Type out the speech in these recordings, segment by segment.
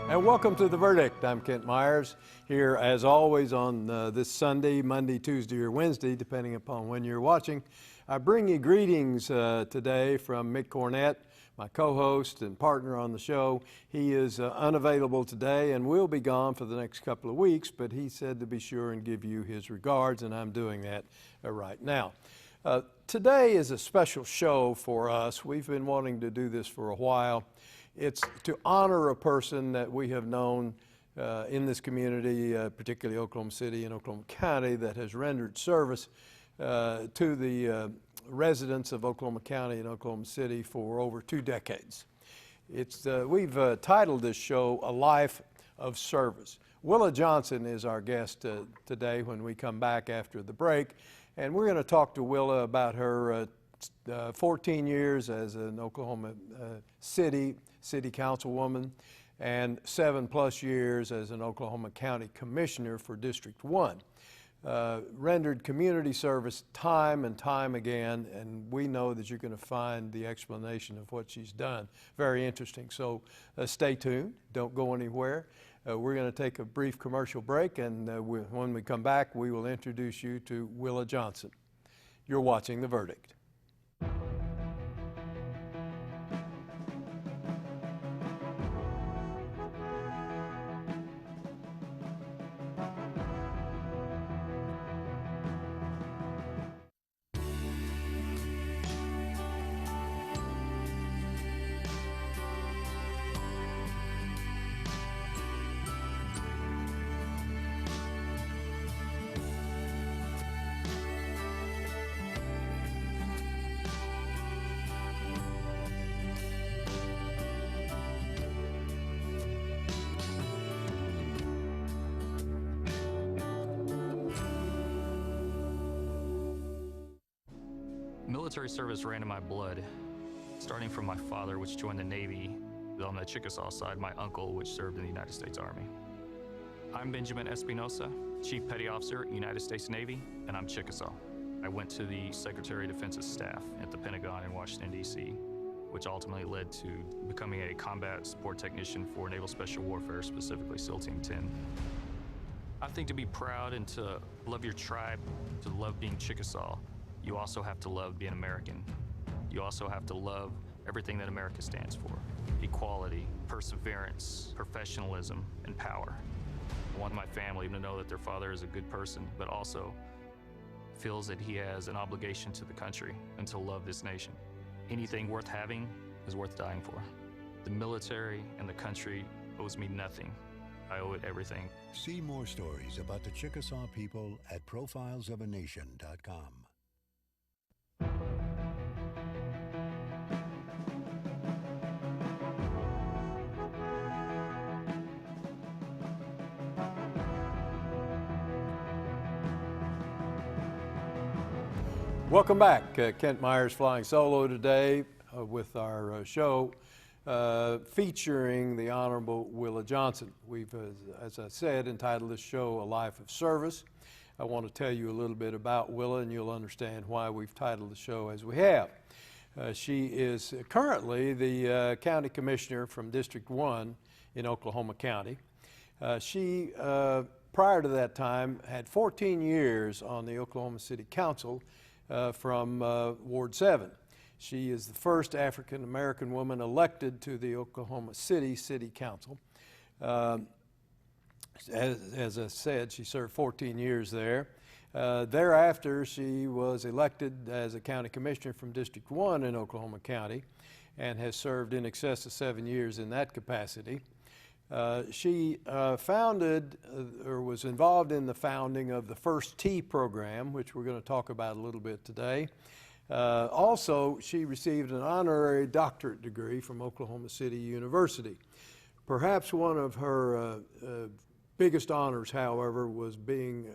And welcome to The Verdict. I'm Kent Myers, here as always on this Sunday, Monday, Tuesday, or Wednesday, depending upon when you're watching. I bring you greetings today from Mick Cornett, my co-host and partner on the show. He is unavailable today and will be gone for the next couple of weeks, but he said to be sure and give you his regards, and I'm doing that right now. Today is a special show for us. We've been wanting to do this for a while. It's to honor a person that we have known in this community, particularly Oklahoma City and Oklahoma County, that has rendered service to the residents of Oklahoma County and Oklahoma City for over 2 decades. We've titled this show, A Life of Service. Willa Johnson is our guest today when we come back after the break, and we're going to talk to Willa about her 14 years as an Oklahoma City councilwoman and 7+ years as an Oklahoma County Commissioner for District 1. Rendered community service time and time again, and we know that you're going to find the explanation of what she's done very interesting. So stay tuned, don't go anywhere. We're going to take a brief commercial break, and when we come back, we will introduce you to Willa Johnson. You're watching The Verdict. Military service ran in my blood, starting from my father, which joined the Navy. On the Chickasaw side, my uncle, which served in the United States Army. I'm Benjamin Espinosa, Chief Petty Officer, United States Navy, and I'm Chickasaw. I went to the Secretary of Defense's staff at the Pentagon in Washington, D.C., which ultimately led to becoming a combat support technician for Naval Special Warfare, specifically SEAL Team 10. I think to be proud and to love your tribe, to love being Chickasaw, you also have to love being American. You also have to love everything that America stands for. Equality, perseverance, professionalism, and power. I want my family to know that their father is a good person, but also feels that he has an obligation to the country and to love this nation. Anything worth having is worth dying for. The military and the country owes me nothing. I owe it everything. See more stories about the Chickasaw people at profilesofanation.com. Welcome back. Kent Myers flying solo today with our show featuring the Honorable Willa Johnson. We've, as I said, entitled this show, A Life of Service. I want to tell you a little bit about Willa, and you'll understand why we've titled the show as we have. She is currently the County Commissioner from District 1 in Oklahoma County. She, prior to that time, had 14 years on the Oklahoma City Council from Ward 7. She is the first African-American woman elected to the Oklahoma City Council. As I said, she served 14 years there. Thereafter, she was elected as a county commissioner from District 1 in Oklahoma County and has served in excess of 7 years in that capacity. She founded or was involved in the founding of the First Tee program, which we're going to talk about a little bit today. Also, she received an honorary doctorate degree from Oklahoma City University. Perhaps one of her biggest honors, however, was being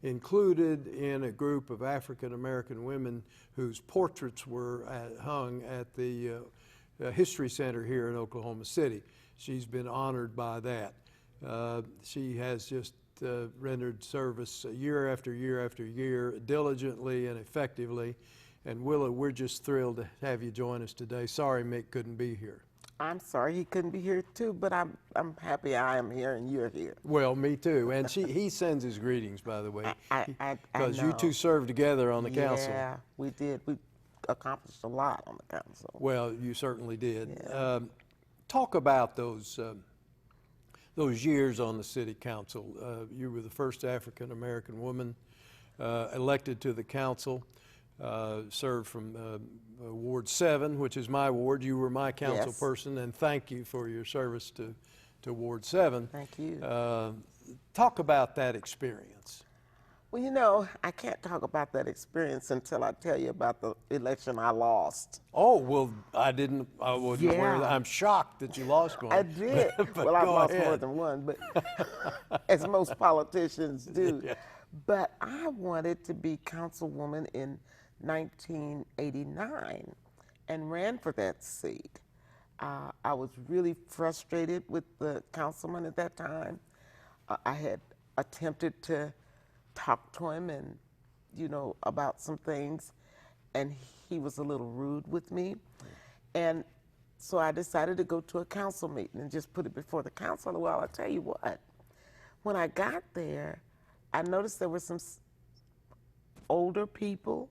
included in a group of African-American women whose portraits were hung at the History Center here in Oklahoma City. She's been honored by that. She has just rendered service year after year after year, diligently and effectively. And Willa, we're just thrilled to have you join us today. Sorry Mick couldn't be here. I'm sorry he couldn't be here too, but I'm happy I am here and you're here. Well, me too. And he sends his greetings, by the way, I because you know. two served together on the council. Yeah, we did. We accomplished a lot on the council. Well, you certainly did. Yeah. Talk about those years on the city council. You were the first African American woman elected to the council. Served from Ward 7, which is my ward. You were my council Yes. person, and thank you for your service to Ward 7. Thank you. Talk about that experience. Well, you know, I can't talk about that experience until I tell you about the election I lost. Oh, well, I wasn't aware of that. Yeah. I'm shocked that you lost one. I did. But Well, I've go lost ahead. more than one, but as most politicians do. Yeah. But I wanted to be councilwoman in 1989 and ran for that seat. I was really frustrated with the councilman at that time. I had attempted to talk to him and, you know, about some things, and he was a little rude with me. And so I decided to go to a council meeting and just put it before the council. Well, I'll tell you what, when I got there, I noticed there were some older people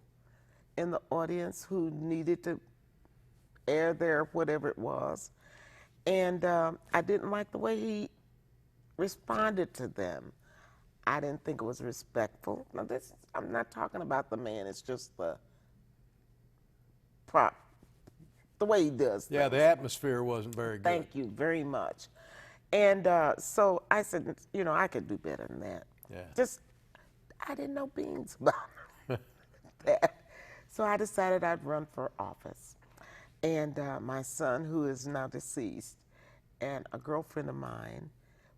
in the audience who needed to air their whatever it was. And I didn't like the way he responded to them. I didn't think it was respectful. Now I'm not talking about the man, it's just the way he does things. Yeah, the atmosphere wasn't very good. Thank you very much. And so I said, you know, I could do better than that. Yeah. I didn't know beans about that. So I decided I'd run for office. And my son, who is now deceased, and a girlfriend of mine,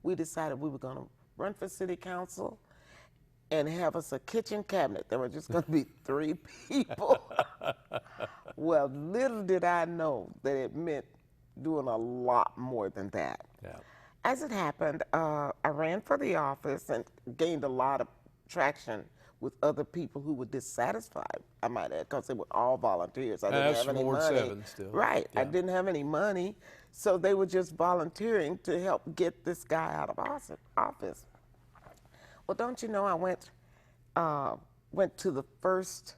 we decided we were going to run for city council and have us a kitchen cabinet. There were just going to be 3 people. Well, little did I know that it meant doing a lot more than that. Yeah. As it happened, I ran for the office and gained a lot of traction with other people who were dissatisfied, I might add, because they were all volunteers. I didn't That's have any Ward money. 7 still. Right, I Yeah. didn't have any money, so they were just volunteering to help get this guy out of office. Well, don't you know, I went to the first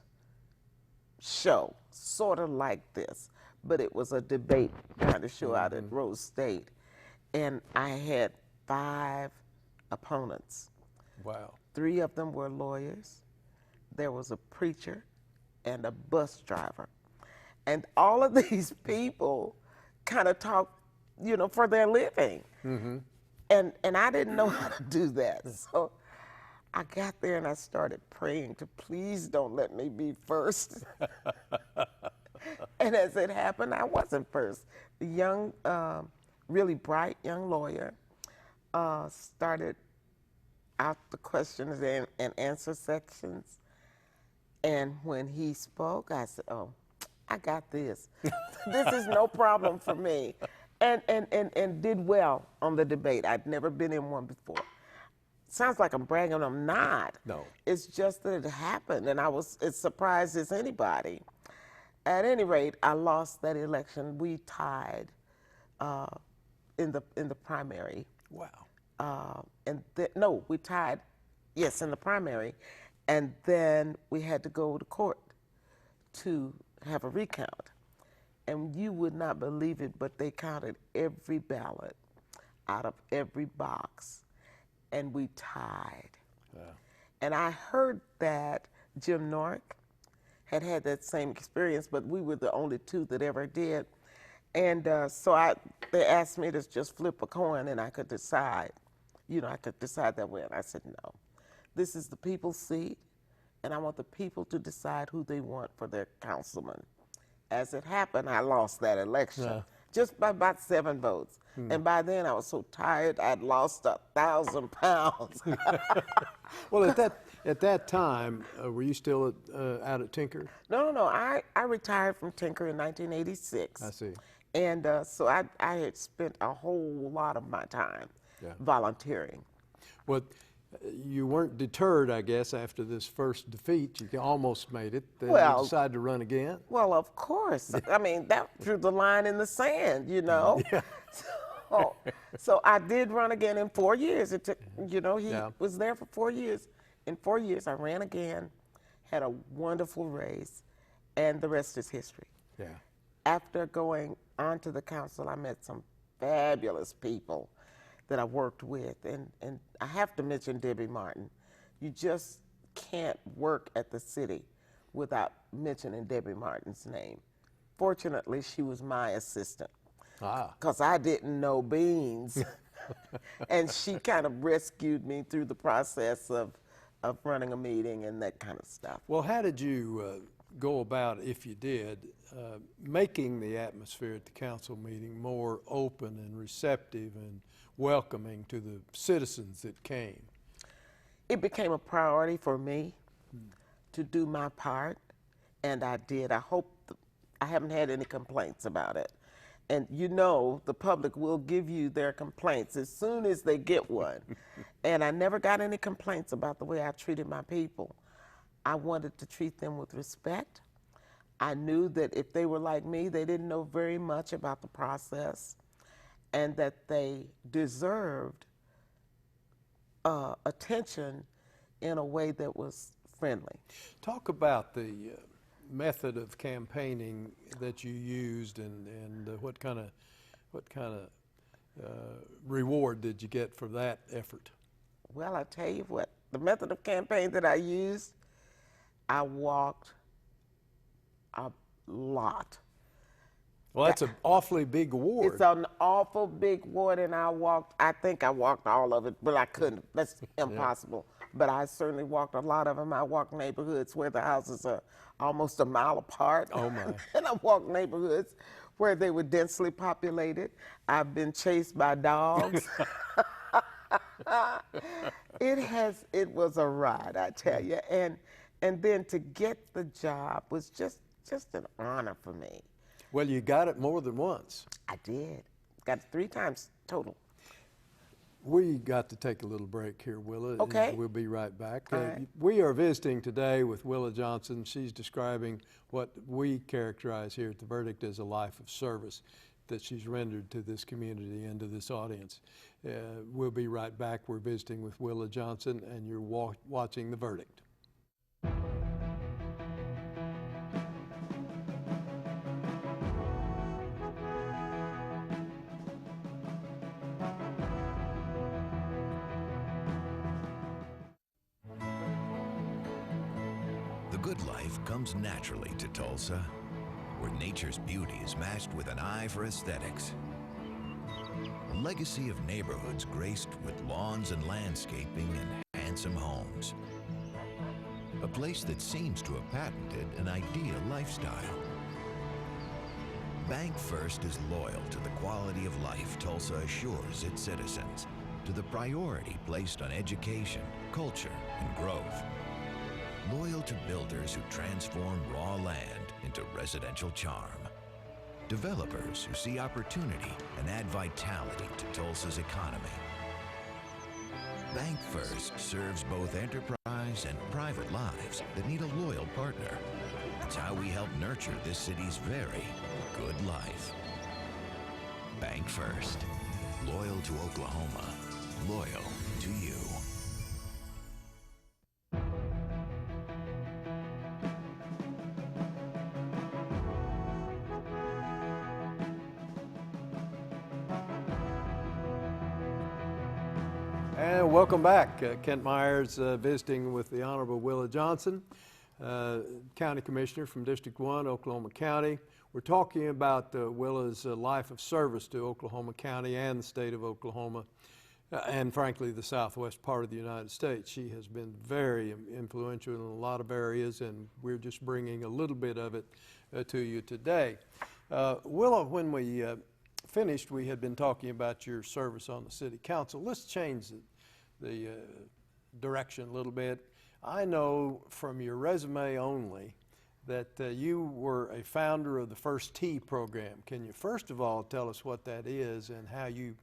show, sort of like this, but it was a debate kind of show out at Rose State, and I had 5 opponents. Wow. 3 of them were lawyers. There was a preacher and a bus driver. And all of these people kind of talk, you know, for their living. Mm-hmm. And I didn't know how to do that. So I got there and I started praying to please don't let me be first. And as it happened, I wasn't first. The young, really bright young lawyer started out the questions and answer sections. And when he spoke, I said, oh, I got this. This is no problem for me. And did well on the debate. I'd never been in one before. Sounds like I'm bragging, I'm not. No. It's just that it happened, and I was as surprised as anybody. At any rate, I lost that election. We tied in the primary. Wow. No, we tied, yes, in the primary, and then we had to go to court to have a recount. And you would not believe it, but they counted every ballot out of every box, and we tied. Wow. And I heard that Jim Nork had that same experience, but we were the only 2 that ever did. And so they asked me to just flip a coin and I could decide. You know, I could decide that way. And I said, no, this is the people's seat, and I want the people to decide who they want for their councilman. As it happened, I lost that election, just by about 7 votes. And by then I was so tired, I'd lost 1,000 pounds. Well, at that time, were you still out at Tinker? No, I retired from Tinker in 1986. I see. And so I had spent a whole lot of my time volunteering. Well, You weren't deterred, I guess, after this first defeat. You almost made it. Then Well- you decided to run again. Well, of course. I mean, that drew the line in the sand, you know. So I did run again in 4 years. It took, he Yeah. was there for 4 years. In 4 years, I ran again, had a wonderful race, and the rest is history. Yeah. After going on to the council, I met some fabulous people that I worked with. And I have to mention Debbie Martin. You just can't work at the city without mentioning Debbie Martin's name. Fortunately, she was my assistant because I didn't know beans. And she kind of rescued me through the process of running a meeting and that kind of stuff. Well, how did you go about, if you did, making the atmosphere at the council meeting more open and receptive and welcoming to the citizens that came? It became a priority for me to do my part, and I did. I hope I haven't had any complaints about it. And the public will give you their complaints as soon as they get one. And I never got any complaints about the way I treated my people. I wanted to treat them with respect. I knew that if they were like me, they didn't know very much about the process, and that they deserved attention in a way that was friendly. Talk about the method of campaigning that you used, and what kind of reward did you get for that effort? Well, I tell you what, the method of campaign that I used, I walked a lot. Well, that's an awfully big award. It's an awful big ward, and I think I walked all of it, but I couldn't. That's impossible. But I certainly walked a lot of them. I walked neighborhoods where the houses are almost a mile apart. Oh, my. And I walked neighborhoods where they were densely populated. I've been chased by dogs. It was a ride, I tell you. And then to get the job was just an honor for me. Well, you got it more than once. I did. Got it 3 times total. We got to take a little break here, Willa. Okay. We'll be right back. All right. We are visiting today with Willa Johnson. She's describing what we characterize here at The Verdict as a life of service that she's rendered to this community and to this audience. We'll be right back. We're visiting with Willa Johnson, and you're watching The Verdict. The good life comes naturally to Tulsa, where nature's beauty is matched with an eye for aesthetics. A legacy of neighborhoods graced with lawns and landscaping and handsome homes. A place that seems to have patented an ideal lifestyle. Bank First is loyal to the quality of life Tulsa assures its citizens, to the priority placed on education, culture, and growth. Loyal to builders who transform raw land into residential charm. Developers who see opportunity and add vitality to Tulsa's economy. Bank First serves both enterprise and private lives that need a loyal partner. It's how we help nurture this city's very good life. Bank First. Loyal to Oklahoma. Loyal to you. And welcome back. Kent Myers visiting with the Honorable Willa Johnson, County Commissioner from District 1, Oklahoma County. We're talking about Willa's life of service to Oklahoma County and the state of Oklahoma, and frankly, the southwest part of the United States. She has been very influential in a lot of areas, and we're just bringing a little bit of it to you today. Willa, when we finished, we had been talking about your service on the city council. Let's change the direction a little bit. I know from your resume only that you were a founder of the First Tee program. Can you first of all tell us what that is and how you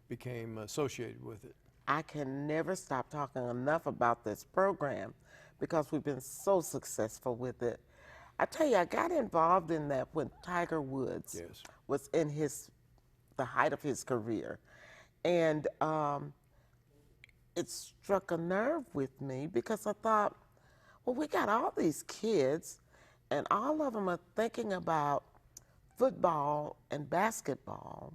became associated with it? I can never stop talking enough about this program because we've been so successful with it. I tell you, I got involved in that when Tiger Woods Yes. was in the height of his career. And it struck a nerve with me because I thought, well, we got all these kids, and all of them are thinking about football and basketball,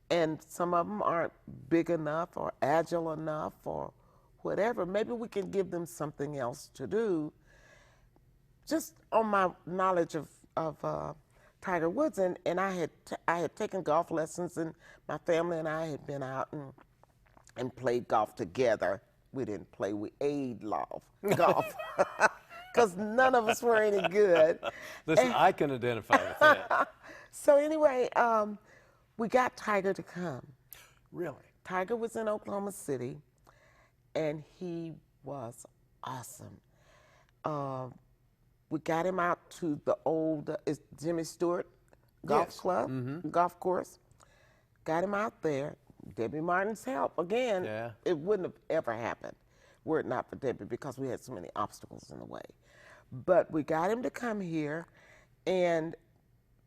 and some of them aren't big enough or agile enough or whatever. Maybe we can give them something else to do. Just on my knowledge of Tiger Woods, and I had taken golf lessons, and my family and I had been out and played golf together. We didn't play, we aid golf, because none of us were any good. Listen, I can identify with that. So anyway, we got Tiger to come. Really? Tiger was in Oklahoma City, and he was awesome. We got him out to the old Jimmy Stewart Golf Yes. Club, golf course. Got him out there. Debbie Martin's help again. Yeah. It wouldn't have ever happened were it not for Debbie, because we had so many obstacles in the way. But we got him to come here, and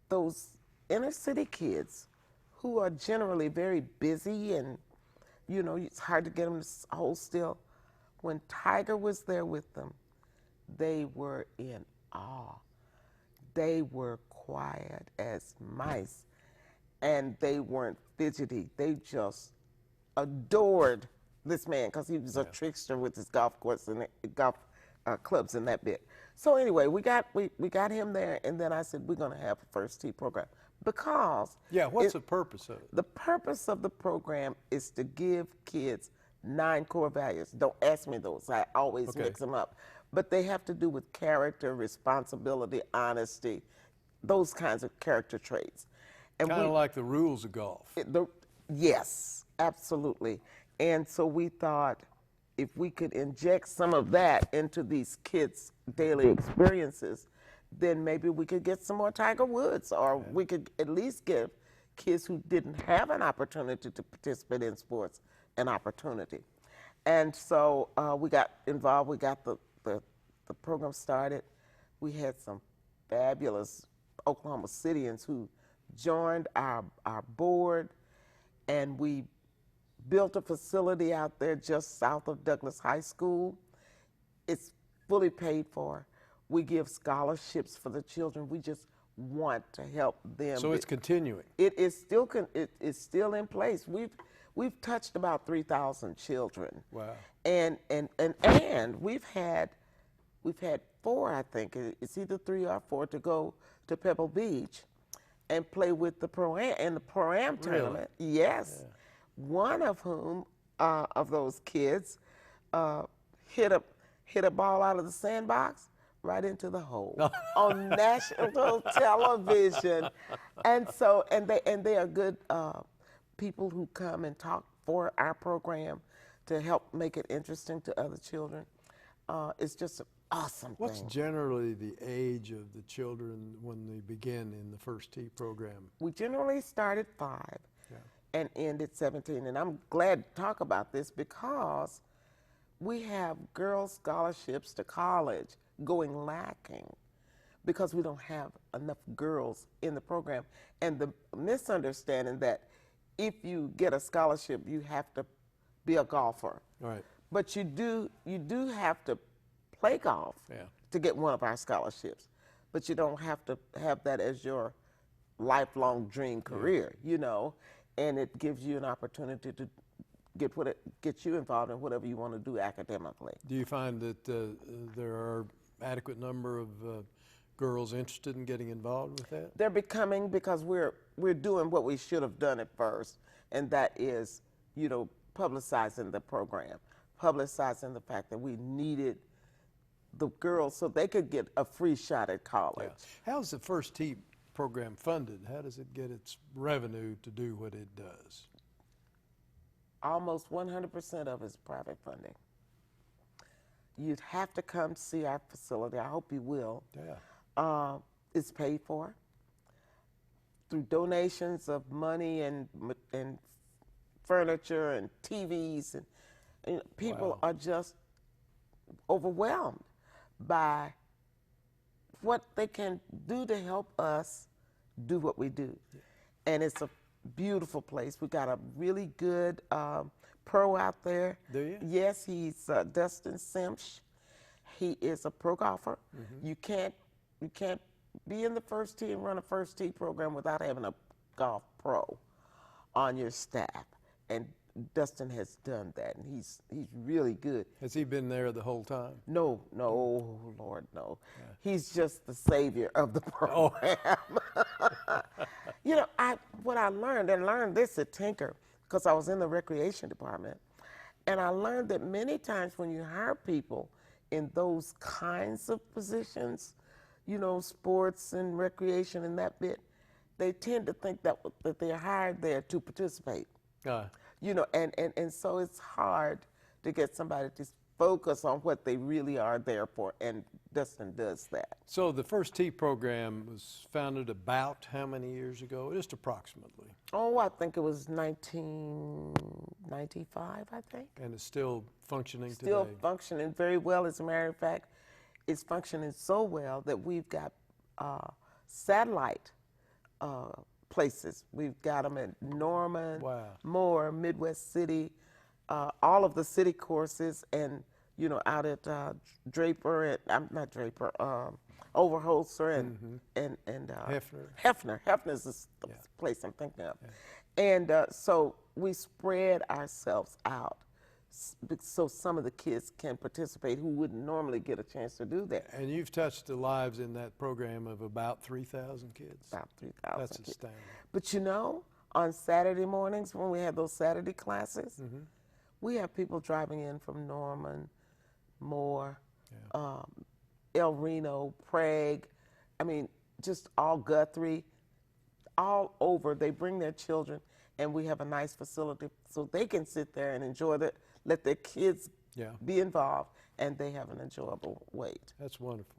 those inner city kids who are generally very busy and, you know, it's hard to get them to hold still. When Tiger was there with them, they were in awe. They were quiet as mice, and they weren't fidgety. They just adored this man because he was a trickster with his golf course and golf clubs and that bit. So anyway, we got him there, and then I said, we're going to have a first tee program because What's the purpose of it? the purpose of the program is to give kids 9 core values. Don't ask me those. I always mix them up. But they have to do with character, responsibility, honesty, those kinds of character traits. And Kind of like the rules of golf. yes, absolutely. And so we thought if we could inject some of that into these kids' daily experiences, then maybe we could get some more Tiger Woods, or we could at least give kids who didn't have an opportunity to participate in sports an opportunity. And so we got involved. We got the program started. We had some fabulous Oklahoma Cityans who joined our board, and we built a facility out there just south of Douglas High School. It's fully paid for. We give scholarships for the children. We just want to help them. So it's continuing. It is still it is still in place. We've touched about 3,000 children. Wow. And we've had 4, I think. It's either 3 or 4 to go to Pebble Beach and play with the Pro-Am tournament. Yes. Yeah. One of whom of those kids hit a ball out of the sandbox right into the hole on national television. And so they are good people who come and talk for our program to help make it interesting to other children. It's just an awesome thing. What's generally the age of the children when they begin in the first tee program? We generally start at 5 and end at 17. And I'm glad to talk about this because we have girls' scholarships to college going lacking because we don't have enough girls in the program. And the misunderstanding that if you get a scholarship, you have to be a golfer. Right. But you do have to play golf to get one of our scholarships. But you don't have to have that as your lifelong dream career, you know. And it gives you an opportunity to get you involved in whatever you want to do academically. Do you find that there are adequate number of girls interested in getting involved with that? They're becoming, because we're doing what we should have done at first, and that is, you know, publicizing the program, publicizing the fact that we needed the girls so they could get a free shot at college. Yeah. How's the first tee program funded? How does it get its revenue to do what it does? Almost 100% of it is private funding. You'd have to come see our facility. I hope you will. Yeah. It's paid for through donations of money and furniture and TVs, and people are just overwhelmed by what they can do to help us do what we do. And it's a beautiful place. We got a really good pro out there. Do you? Yes, he's Dustin Simch. He is a pro golfer. You can't be in the first tee and run a first tee program without having a golf pro on your staff. And Dustin has done that, and he's really good. Has he been there the whole time? No, Lord, no. He's just the savior of the program. You know, what I learned this at Tinker, because I was in the recreation department, and I learned that many times when you hire people in those kinds of positions, you know, sports and recreation and that bit, they tend to think that they're hired there to participate. You know, and so it's hard to get somebody to focus on what they really are there for, and Dustin does that. So the First Tee program was founded about how many years ago? Just approximately. Oh, I think it was 1995, I think. And it's still functioning Still today? functioning very well. As a matter of fact, it's functioning so well that we've got satellite places. We've got them at Norman, Moore, Midwest City, all of the city courses, and you know, out at Draper, and I'm not Draper, Overholser, and Hefner. Hefner's the place I'm thinking of. And so we spread ourselves out so some of the kids can participate who wouldn't normally get a chance to do that. And you've touched the lives in that program of about 3,000 kids. About 3,000 That's kids. astounding. But you know, on Saturday mornings when we have those Saturday classes, we have people driving in from Norman, Moore, El Reno, Prague, I mean, just all Guthrie, all over. They bring their children, and we have a nice facility so they can sit there and enjoy it, let their kids be involved, and they have an enjoyable wait. That's wonderful.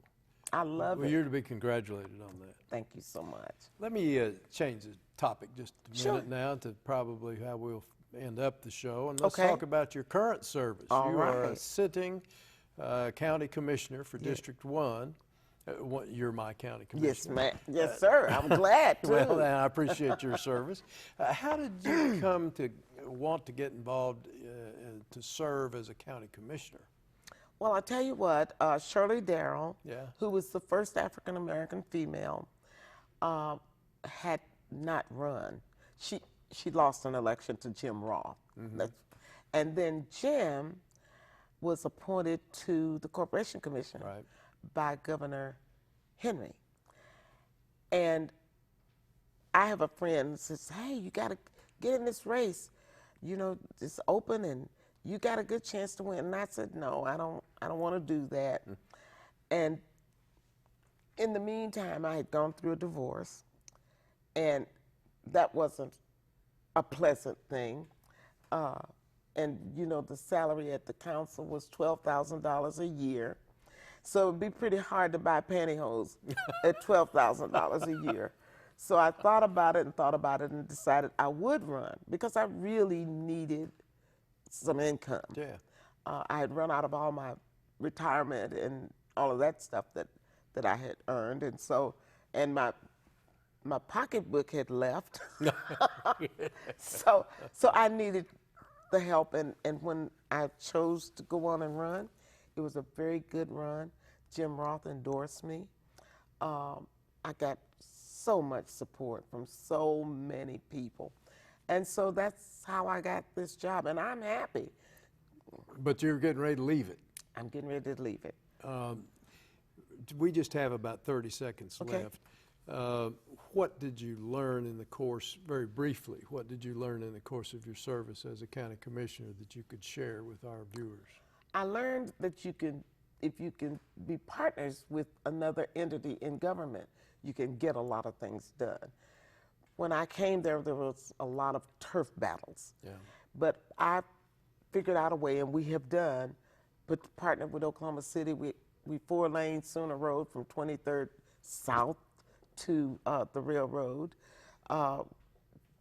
I love Well, it. you're to be congratulated on that. Thank you so much. Let me change the topic just a minute now to probably how we'll end up the show. And let's talk about your current service. All you are a right. sitting county commissioner for District 1. You're my county commissioner. Yes, ma'am. Yes, sir. I'm glad to. Well, and I appreciate your service. How did you come to want to get involved to serve as a county commissioner? Well, I'll tell you what, Shirley Darrell, Yeah. who was the first African-American female, had not run. She lost an election to Jim Roth. And then Jim was appointed to the Corporation Commission by Governor Henry. And I have a friend that says, hey, you got to get in this race. You know, it's open and you got a good chance to win. And I said, no, I don't want to do that. And in the meantime, I had gone through a divorce, and that wasn't a pleasant thing. And you know, the salary at the council was $12,000 a year. So it'd be pretty hard to buy pantyhose at $12,000 a year. So I thought about it and decided I would run because I really needed some income. Yeah. I had run out of all my retirement and all of that stuff that I had earned, and so, and my pocketbook had left. so I needed the help, and when I chose to go on and run, it was a very good run. Jim Roth endorsed me. I got so much support from so many people. And so that's how I got this job, and I'm happy. But you're getting ready to leave it. I'm getting ready to leave it. We just have about 30 seconds left. What did you learn in the course, very briefly, what did you learn in the course of your service as a county commissioner that you could share with our viewers? I learned that you can, if you can be partners with another entity in government, you can get a lot of things done. When I came there was a lot of turf battles. Yeah. But I figured out a way, and we have done, but partnered with Oklahoma City. We 4-lane Sooner Road from 23rd South to the railroad.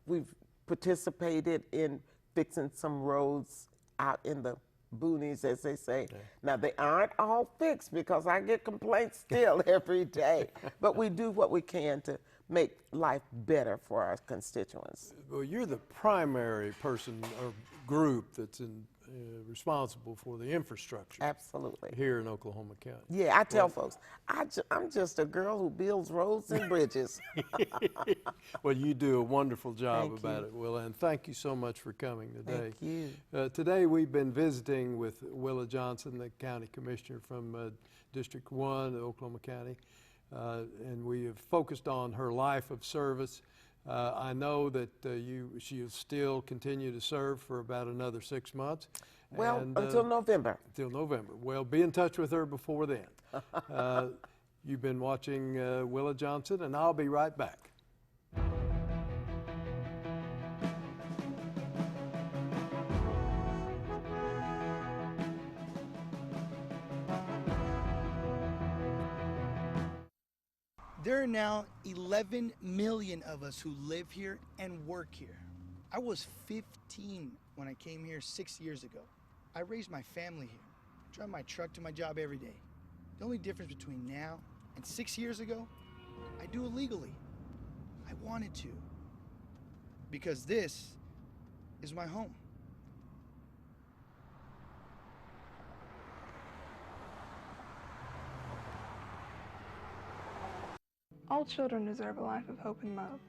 We've participated in fixing some roads out in the boonies, as they say. Now, they aren't all fixed because I get complaints still every day, but we do what we can to make life better for our constituents. Well, you're the primary person or group that's responsible for the infrastructure Absolutely. here in Oklahoma County. Yeah, I tell folks, I'm just a girl who builds roads and bridges. Well, you do a wonderful job Thank about you. it, Willa, and thank you so much for coming today. Thank you. Today we've been visiting with Willa Johnson, the county commissioner from District 1 of Oklahoma County, and we have focused on her life of service. I know that she will still continue to serve for about another 6 months. Well, and, until November. Until November. Well, be in touch with her before then. You've been watching Willa Johnson, and I'll be right back. There are now 11 million of us who live here and work here. I was 15 when I came here 6 years ago. I raised my family here. I drive my truck to my job every day. The only difference between now and 6 years ago, I do it legally. I wanted to. Because this is my home. All children deserve a life of hope and love,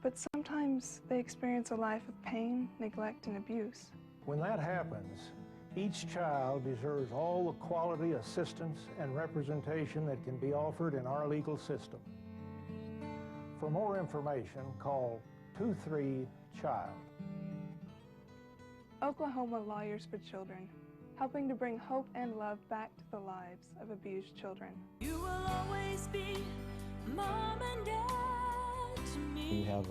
but sometimes they experience a life of pain, neglect, and abuse. When that happens, each child deserves all the quality assistance and representation that can be offered in our legal system. For more information, call 23-CHILD. Oklahoma Lawyers for Children, helping to bring hope and love back to the lives of abused children. You will always be Mom and Dad to me. You have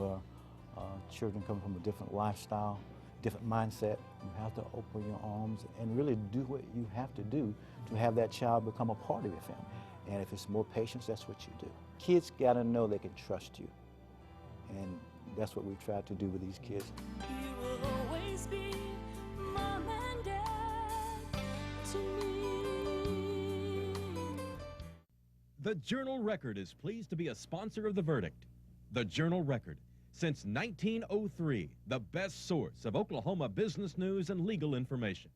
children coming from a different lifestyle, different mindset. You have to open your arms and really do what you have to do to have that child become a part of your family. And if it's more patience, that's what you do. Kids got to know they can trust you. And that's what we try to do with these kids. You will always be Mom and Dad to me. The Journal-Record is pleased to be a sponsor of The Verdict. The Journal-Record, since 1903, the best source of Oklahoma business news and legal information.